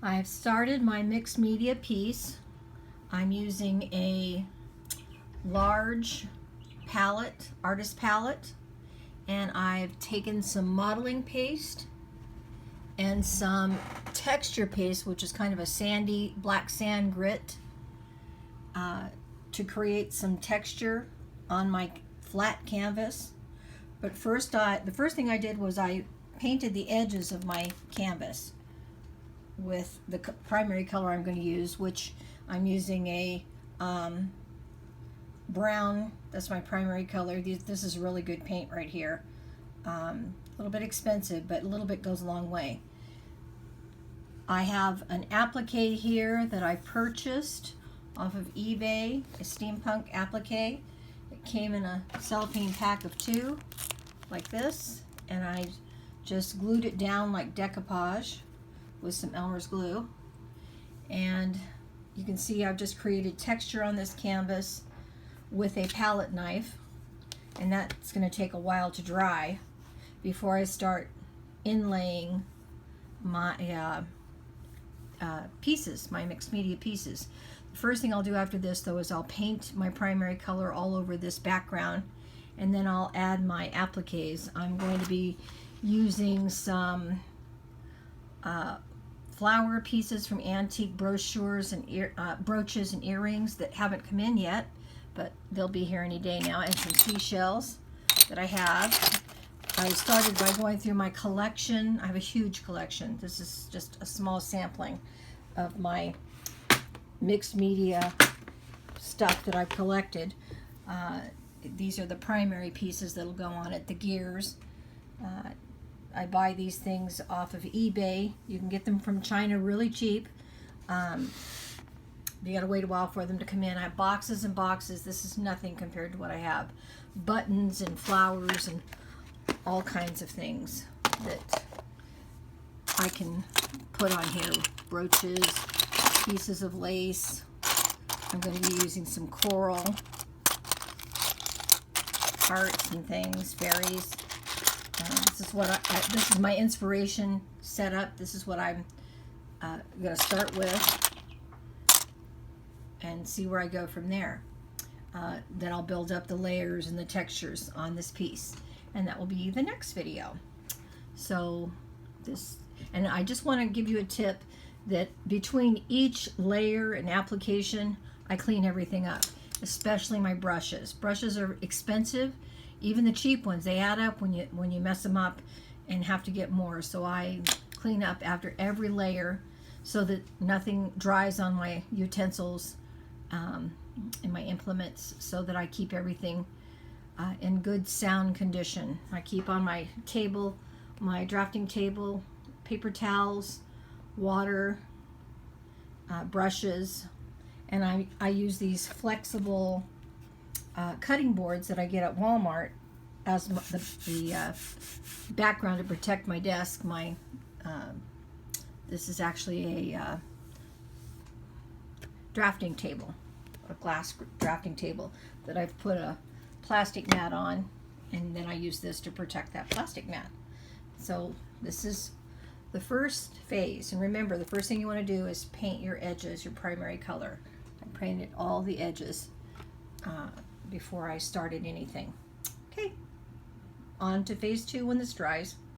I've started my mixed media piece. I'm using a large palette, artist palette, and I've taken some modeling paste and some texture paste, which is kind of a sandy black sand grit, to create some texture on my flat canvas. But the first thing I did was I painted the edges of my canvas with the primary color I'm going to use, which I'm using a brown. That's my primary color. This is really good paint right here. A little bit expensive, but a little bit goes a long way. I have an applique here that I purchased off of eBay, a steampunk applique. It came in a cellophane pack of 2, like this, and I just glued it down like decoupage with some Elmer's glue. And you can see I've just created texture on this canvas with a palette knife, and that's going to take a while to dry before I start inlaying my pieces, my mixed media pieces. The first thing I'll do after this, though, is I'll paint my primary color all over this background, and then I'll add my appliques. I'm going to be using some flower pieces from antique brochures and brooches and earrings that haven't come in yet, but they'll be here any day now, and some seashells that I have. I started by going through my collection. I have a huge collection. This is just a small sampling of my mixed media stuff that I've collected. These are the primary pieces that'll go on it, the gears. I buy these things off of eBay. You can get them from China really cheap. You gotta wait a while for them to come in. I have boxes and boxes. This is nothing compared to what I have. Buttons and flowers and all kinds of things that I can put on here. Brooches, pieces of lace. I'm going to be using some coral, hearts and things, fairies. This is my inspiration setup. This is what I'm going to start with and see where I go from there. Then I'll build up the layers and the textures on this piece, and that will be the next video. So and I just want to give you a tip that between each layer and application, I clean everything up, especially my brushes. Brushes are expensive. Even the cheap ones, they add up when you mess them up and have to get more. So I clean up after every layer so that nothing dries on my utensils and my implements, so that I keep everything in good sound condition. I keep on my table, my drafting table, paper towels, water, brushes, and I use these flexible cutting boards that I get at Walmart as the background to protect my desk. This is actually a drafting table, a glass drafting table that I've put a plastic mat on, and then I use this to protect that plastic mat. So this is the first phase, and remember, the first thing you want to do is paint your edges, your primary color. I painted all the edges before I started anything. Okay, on to phase 2 when this dries.